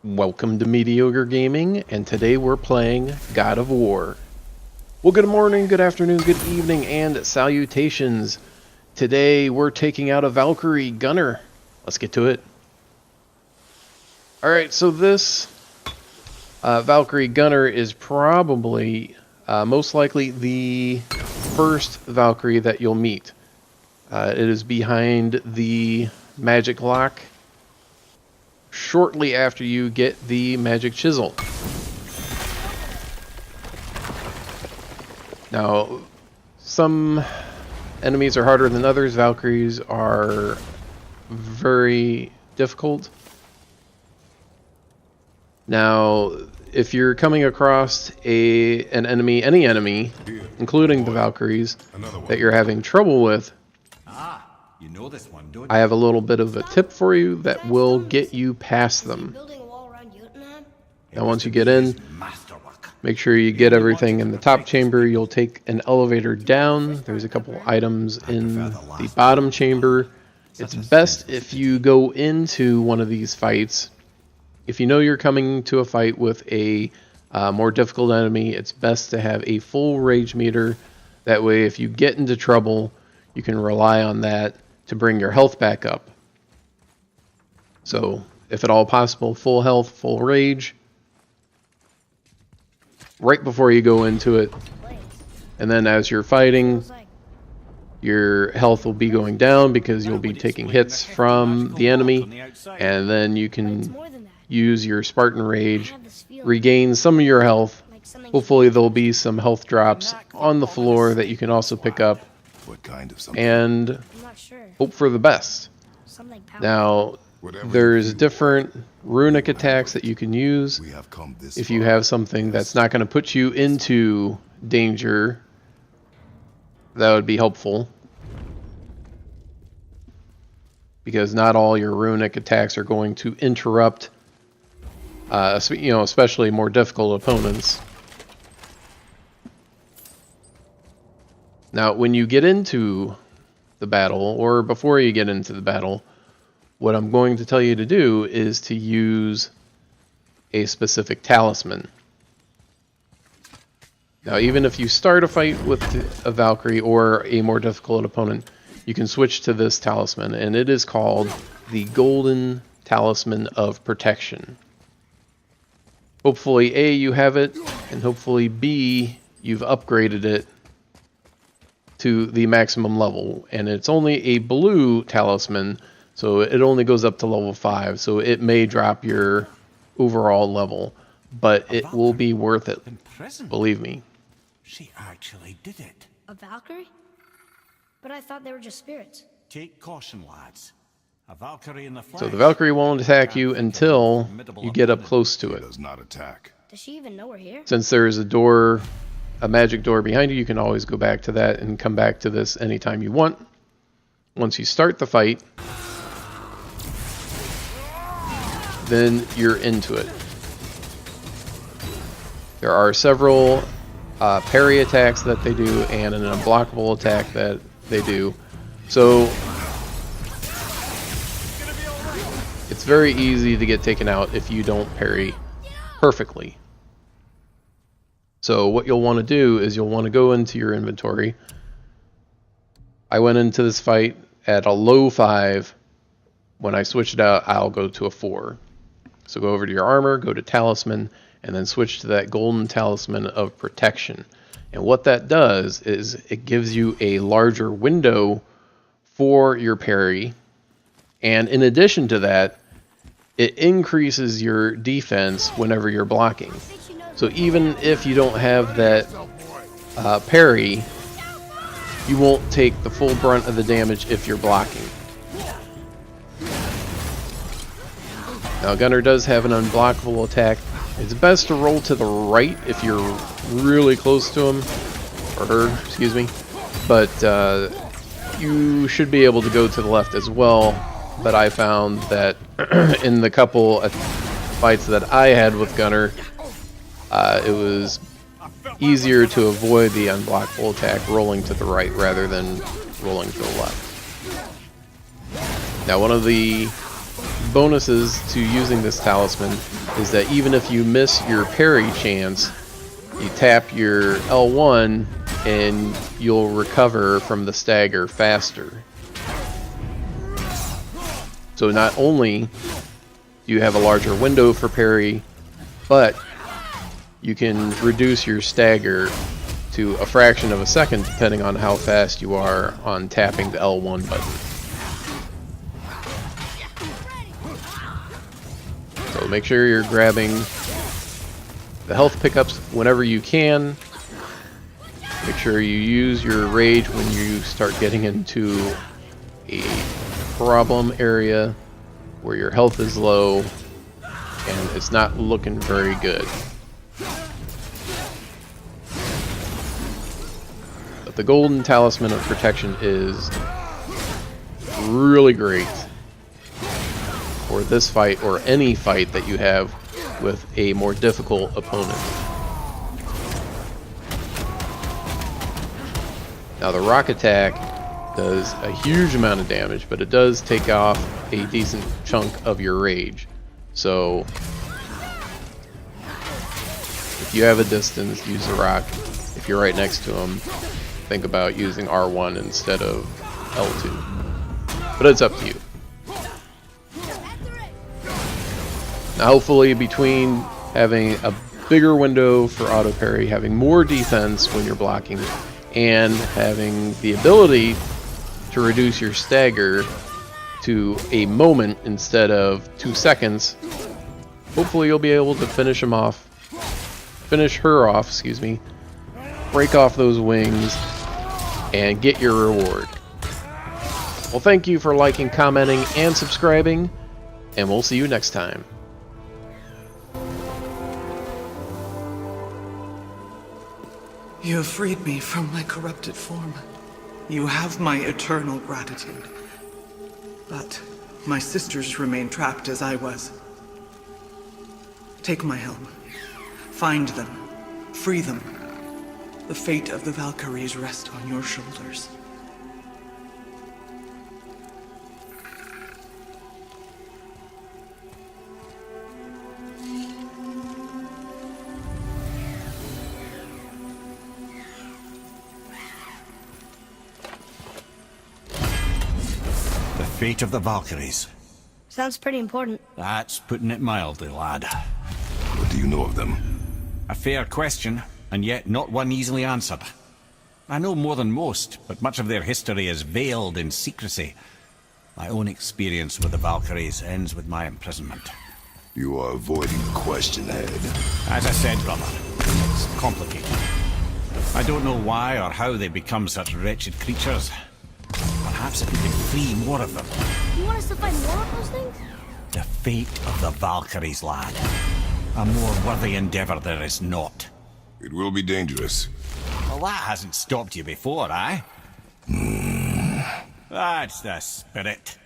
Welcome to Mediocre Gaming, and today we're playing God of War. Well, good morning, good afternoon, good evening, and salutations. Today we're taking out a Valkyrie Gunnr. Let's get to it. Alright, so this Valkyrie Gunnr is probably, most likely, the first Valkyrie that you'll meet. It is behind the magic lock shortly after you get the magic chisel. Now, some enemies are harder than others. Valkyries are very difficult. Now, if you're coming across an enemy, any enemy, including the Valkyries, that you're having trouble with, You know this one, don't I have a little bit of a tip for you that will get you past them. Now once you get in, make sure you get everything in the top chamber. You'll take an elevator down. There's a couple items in the bottom chamber. It's best if you go into one of these fights. If you know you're coming to a fight with a more difficult enemy, it's best to have a full rage meter. That way if you get into trouble, you can rely on that to bring your health back up. So, if at all possible, full health, full rage, right before you go into it. And then as you're fighting, your health will be going down because you'll be taking hits from the enemy, and then you can use your Spartan Rage, regain some of your health. Hopefully there'll be some health drops on the floor that you can also pick up, and hope for the best. Now, there's different runic attacks that you can use. If you have something that's not going to put you into danger, that would be helpful. Because not all your runic attacks are going to interrupt, especially more difficult opponents. Now, when you get into the battle, or before you get into the battle, what I'm going to tell you to do is to use a specific talisman. Now, even if you start a fight with a Valkyrie or a more difficult opponent, you can switch to this talisman, and it is called the Golden Talisman of Protection. Hopefully, A, you have it, and hopefully, B, you've upgraded it to the maximum level. And it's only a blue talisman, so it only goes up to level 5, so it may drop your overall level, but it will be worth it, believe me. She actually did it. A Valkyrie? But I thought they were just spirits. Take caution, lads. A Valkyrie in the flesh. So the Valkyrie won't attack you until you get up close to it. Does not attack. Does she even know we're here? Since there is a magic door behind you, you can always go back to that and come back to this anytime you want. Once you start the fight, then you're into it. There are several parry attacks that they do and an unblockable attack that they do. So it's very easy to get taken out if you don't parry perfectly. So what you'll want to do is you'll want to go into your inventory. I went into this fight at a low 5. When I switch it out, I'll go to a 4. So go over to your armor, go to talisman, and then switch to that Golden Talisman of Protection. And what that does is it gives you a larger window for your parry. And in addition to that, it increases your defense whenever you're blocking. So even if you don't have that parry, you won't take the full brunt of the damage if you're blocking. Now, Gunnr does have an unblockable attack. It's best to roll to the right if you're really close to him, or her, excuse me. But you should be able to go to the left as well. But I found that in the couple of fights that I had with Gunnr, it was easier to avoid the unblockable attack rolling to the right rather than rolling to the left. Now, one of the bonuses to using this talisman is that even if you miss your parry chance, you tap your L1 and you'll recover from the stagger faster. So not only do you have a larger window for parry, but you can reduce your stagger to a fraction of a second depending on how fast you are on tapping the L1 button. So make sure you're grabbing the health pickups whenever you can. Make sure you use your rage when you start getting into a problem area where your health is low and it's not looking very good. But the golden talisman of protection is really great for this fight or any fight that you have with a more difficult opponent. Now the rock attack does a huge amount of damage, but it does take off a decent chunk of your rage. So if you have a distance, use the rock. If you're right next to him, think about using R1 instead of L2. But it's up to you. Now hopefully between having a bigger window for auto parry, having more defense when you're blocking, and having the ability to reduce your stagger to a moment instead of 2 seconds, hopefully you'll be able to finish her off, break off those wings, and get your reward. Well, thank you for liking, commenting, and subscribing, and we'll see you next time. You have freed me from my corrupted form. You have my eternal gratitude. But my sisters remain trapped as I was. Take my helm. Find them. Free them. The fate of the Valkyries rests on your shoulders. The fate of the Valkyries. Sounds pretty important. That's putting it mildly, lad. What do you know of them? A fair question, and yet not one easily answered. I know more than most, but much of their history is veiled in secrecy. My own experience with the Valkyries ends with my imprisonment. You are avoiding the question, Head. As I said, brother, it's complicated. I don't know why or how they become such wretched creatures. Perhaps if we could free more of them. You want us to fight more of those things? The fate of the Valkyries, lad. A more worthy endeavor there is not. It will be dangerous. Well, that hasn't stopped you before, eh? That's the spirit.